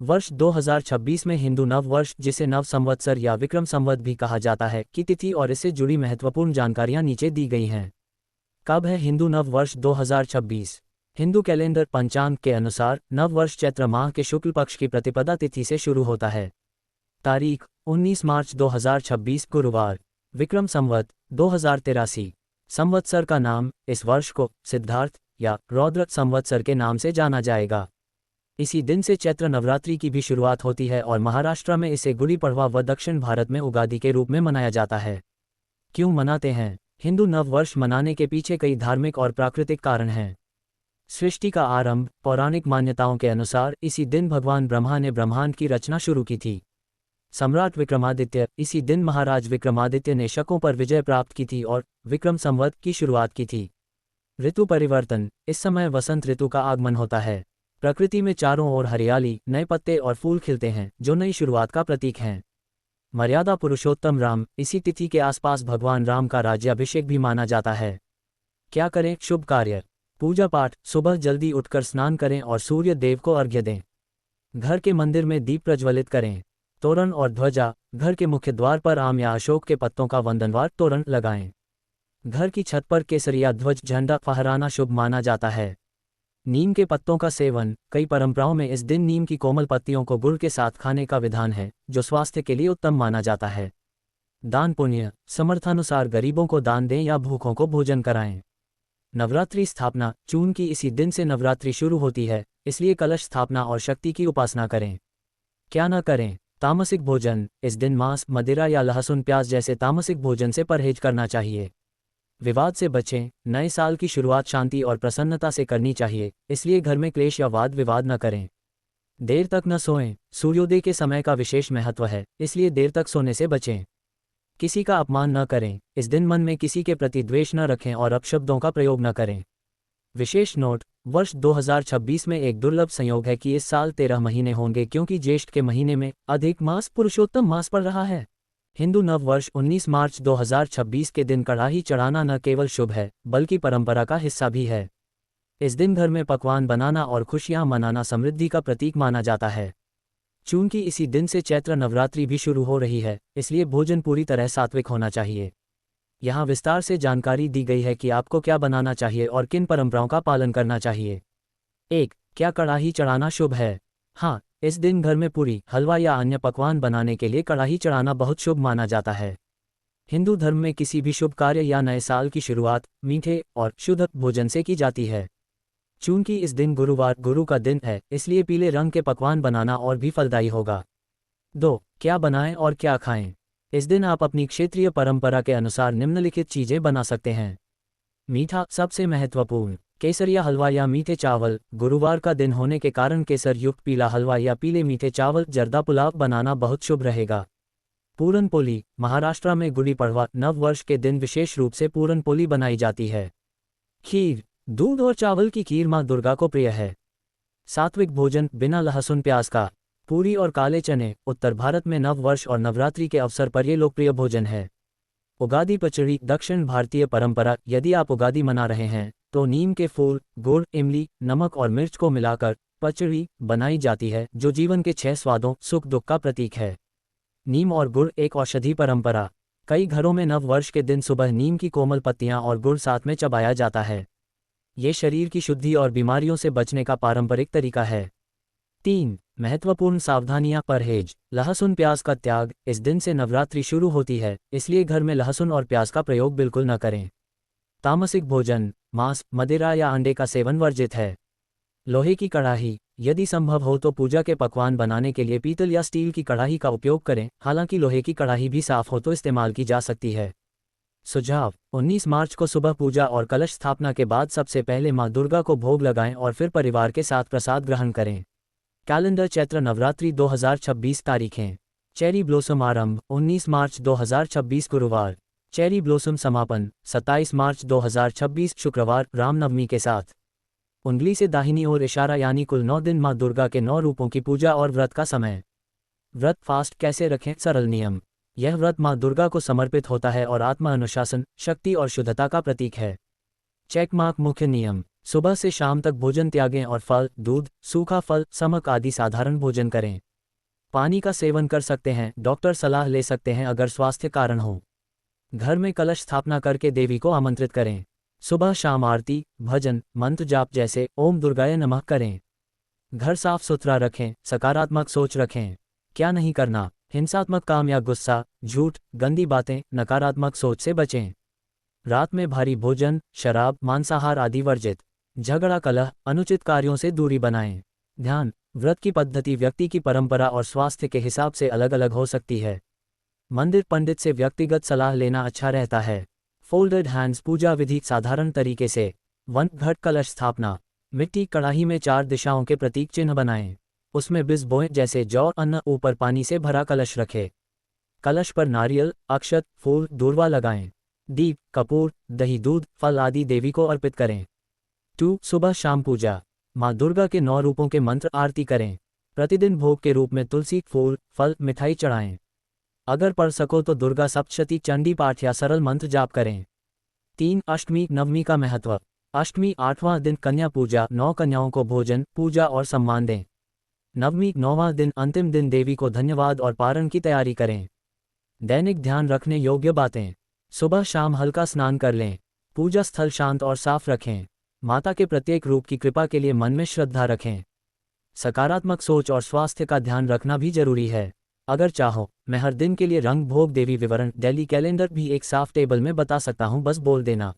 वर्ष 2026 में हिंदू नव वर्ष, जिसे नव संवत्सर या विक्रम संवत भी कहा जाता है, की तिथि और इससे जुड़ी महत्वपूर्ण जानकारियां नीचे दी गई हैं। कब है हिंदू नव वर्ष 2026? हिंदू कैलेंडर पंचांग के अनुसार नव वर्ष चैत्र माह के शुक्ल पक्ष की प्रतिपदा तिथि से शुरू होता है। तारीख 19 मार्च 2026 गुरुवार। विक्रम संवत 2083। संवत्सर का नाम इस वर्ष को सिद्धार्थ या रौद्र संवत्सर के नाम से जाना जाएगा। इसी दिन से चैत्र नवरात्रि की भी शुरुआत होती है और महाराष्ट्र में इसे गुड़ी पड़वा व दक्षिण भारत में उगादि के रूप में मनाया जाता है। क्यों मनाते हैं? हिंदू नव वर्ष मनाने के पीछे कई धार्मिक और प्राकृतिक कारण हैं। सृष्टि का आरंभ पौराणिक मान्यताओं के अनुसार इसी दिन भगवान ब्रह्मा ने ब्रह्मांड की रचना शुरू की थी। सम्राट विक्रमादित्य इसी दिन महाराज विक्रमादित्य ने शकों पर विजय प्राप्त की थी और विक्रम संवत की शुरुआत की थी। ऋतु परिवर्तन, इस समय वसंत ऋतु का आगमन होता है। प्रकृति में चारों ओर हरियाली, नए पत्ते और फूल खिलते हैं, जो नई शुरुआत का प्रतीक हैं। मर्यादा पुरुषोत्तम राम, इसी तिथि के आसपास भगवान राम का राज्याभिषेक भी माना जाता है। क्या करें? शुभ कार्य, पूजा पाठ, सुबह जल्दी उठकर स्नान करें और सूर्य देव को अर्घ्य दें। घर के मंदिर में दीप प्रज्वलित करें। तोरण और ध्वजा, घर के मुख्य द्वार पर आम या अशोक के पत्तों का वंदनवार तोरण लगाएं। घर की छत पर केसरिया ध्वज झंडा फहराना शुभ माना जाता है। नीम के पत्तों का सेवन, कई परंपराओं में इस दिन नीम की कोमल पत्तियों को गुड़ के साथ खाने का विधान है, जो स्वास्थ्य के लिए उत्तम माना जाता है। दान पुण्य, समर्थानुसार गरीबों को दान दें या भूखों को भोजन कराएं। नवरात्रि स्थापना, जून की इसी दिन से नवरात्रि शुरू होती है, इसलिए कलश स्थापना और शक्ति की उपासना करें। क्या न करें? तामसिक भोजन, इस दिन मांस, मदिरा या लहसुन प्याज जैसे तामसिक भोजन से परहेज करना चाहिए। विवाद से बचें, नए साल की शुरुआत शांति और प्रसन्नता से करनी चाहिए, इसलिए घर में क्लेश या वाद विवाद न करें। देर तक न सोएं, सूर्योदय के समय का विशेष महत्व है, इसलिए देर तक सोने से बचें। किसी का अपमान न करें, इस दिन मन में किसी के प्रति द्वेष न रखें और अपशब्दों का प्रयोग न करें। विशेष नोट, वर्ष 2026 में एक दुर्लभ संयोग है कि इस साल 13 महीने होंगे, क्योंकि ज्येष्ठ के महीने में अधिक मास पुरुषोत्तम मास पड़ रहा है। हिंदू नव वर्ष 19 मार्च 2026 के दिन कड़ाही चढ़ाना न केवल शुभ है, बल्कि परंपरा का हिस्सा भी है। इस दिन घर में पकवान बनाना और खुशियां मनाना समृद्धि का प्रतीक माना जाता है। चूंकि इसी दिन से चैत्र नवरात्रि भी शुरू हो रही है, इसलिए भोजन पूरी तरह सात्विक होना चाहिए। यहाँ विस्तार से जानकारी दी गई है कि आपको क्या बनाना चाहिए और किन परंपराओं का पालन करना चाहिए। 1. क्या कड़ाही चढ़ाना शुभ है? हाँ, इस दिन घर में पूरी, हलवा या अन्य पकवान बनाने के लिए कड़ाही चढ़ाना बहुत शुभ माना जाता है। हिंदू धर्म में किसी भी शुभ कार्य या नए साल की शुरुआत मीठे और शुद्ध भोजन से की जाती है। चूंकि इस दिन गुरुवार गुरु का दिन है, इसलिए पीले रंग के पकवान बनाना और भी फलदायी होगा। 2. क्या बनाएं और क्या खाएं? इस दिन आप अपनी क्षेत्रीय परंपरा के अनुसार निम्नलिखित चीजें बना सकते हैं। मीठा, सबसे महत्वपूर्ण, केसरिया हलवा या मीठे चावल। गुरुवार का दिन होने के कारण केसर युक्त पीला हलवा या पीले मीठे चावल जर्दा पुलाव बनाना बहुत शुभ रहेगा। पूरन पोली, महाराष्ट्र में गुड़ी पड़वा नव वर्ष के दिन विशेष रूप से पूरन पोली बनाई जाती है। खीर, दूध और चावल की खीर मां दुर्गा को प्रिय है। सात्विक भोजन, बिना लहसुन प्याज का। पूरी और काले चने, उत्तर भारत में नव वर्ष और नवरात्रि के अवसर पर ये लोकप्रिय भोजन है। उगादि पचड़ी, दक्षिण भारतीय परंपरा, यदि आप उगादि मना रहे हैं तो नीम के फूल, गुड़, इमली, नमक और मिर्च को मिलाकर पचड़ी बनाई जाती है, जो जीवन के 6 स्वादों सुख दुख का प्रतीक है। नीम और गुड़ एक औषधि परंपरा। कई घरों में नव वर्ष के दिन सुबह नीम की कोमल पत्तियां और गुड़ साथ में चबाया जाता है। ये शरीर की शुद्धि और बीमारियों से बचने का पारंपरिक तरीका है। 3. महत्वपूर्ण सावधानियां। परहेज, लहसुन प्याज का त्याग। इस दिन से नवरात्रि शुरू होती है, इसलिए घर में लहसुन और प्याज का प्रयोग बिल्कुल न करें। तामसिक भोजन, मांस, मदिरा या अंडे का सेवन वर्जित है। लोहे की कढ़ाई, यदि संभव हो तो पूजा के पकवान बनाने के लिए पीतल या स्टील की कढ़ाई का उपयोग करें, हालांकि लोहे की कढ़ाई भी साफ हो तो इस्तेमाल की जा सकती है। सुझाव, 19 मार्च को सुबह पूजा और कलश स्थापना के बाद सबसे पहले मां दुर्गा को भोग लगाएं और फिर परिवार के साथ प्रसाद ग्रहण करें। कैलेंडर चैत्र नवरात्रि 2026 तारीखें। चेरी ब्लॉसम आरंभ 19 मार्च 2026 गुरुवार। चेरी ब्लॉसम समापन 27 मार्च 2026 शुक्रवार, रामनवमी के साथ। उंगली से दाहिनी ओर इशारा, यानी कुल 9 दिन मां दुर्गा के 9 रूपों की पूजा और व्रत का समय। व्रत फास्ट कैसे रखें? सरल नियम। यह व्रत मां दुर्गा को समर्पित होता है और आत्मा अनुशासन, शक्ति और शुद्धता का प्रतीक है। Check mark. मुख्य नियम, सुबह से शाम तक भोजन त्यागें और फल, दूध, सूखा फल, नमक आदि साधारण भोजन करें। पानी का सेवन कर सकते हैं, डॉक्टर सलाह ले सकते हैं अगर स्वास्थ्य कारण हो। घर में कलश स्थापना करके देवी को आमंत्रित करें। सुबह शाम आरती, भजन, मंत्र जाप जैसे ओम दुर्गाय नमः करें। घर साफ सुथरा रखें, सकारात्मक सोच रखें। क्या नहीं करना? हिंसात्मक काम या गुस्सा, झूठ, गंदी बातें, नकारात्मक सोच से बचें। रात में भारी भोजन, शराब, मांसाहार आदि वर्जित। झगड़ा, कलह, अनुचित कार्यों से दूरी बनाएं। ध्यान, व्रत की पद्धति व्यक्ति की परंपरा और स्वास्थ्य के हिसाब से अलग अलग हो सकती है। मंदिर पंडित से व्यक्तिगत सलाह लेना अच्छा रहता है। फोल्डेड हैंड्स पूजा विधि साधारण तरीके से। वन घट कलश स्थापना। मिट्टी कड़ाही में 4 दिशाओं के प्रतीक चिन्ह बनाएं। उसमें बीज बोएं जैसे जौ, अन्न, ऊपर पानी से भरा कलश रखें। कलश पर नारियल, अक्षत, फूल, दूर्वा लगाएं। दीप, कपूर, दही, दूध, फल आदि देवी को अर्पित करें। 2. सुबह शाम पूजा। माँ दुर्गा के 9 रूपों के मंत्र आरती करें। प्रतिदिन भोग के रूप में तुलसी, फूल, फल, मिठाई चढ़ाएं। अगर पढ़ सको तो दुर्गा सप्तशती, चंडी पाठ या सरल मंत्र जाप करें। 3. अष्टमी नवमी का महत्व। अष्टमी 8वां दिन कन्या पूजा, 9 कन्याओं को भोजन, पूजा और सम्मान दें। नवमी 9वां दिन अंतिम दिन देवी को धन्यवाद और पारण की तैयारी करें। दैनिक ध्यान रखने योग्य बातें। सुबह शाम हल्का स्नान कर लें। पूजा स्थल शांत और साफ रखें। माता के प्रत्येक रूप की कृपा के लिए मन में श्रद्धा रखें। सकारात्मक सोच और स्वास्थ्य का ध्यान रखना भी जरूरी है। अगर चाहो, मैं हर दिन के लिए रंग भोग देवी विवरण डेली कैलेंडर भी एक साफ टेबल में बता सकता हूँ, बस बोल देना।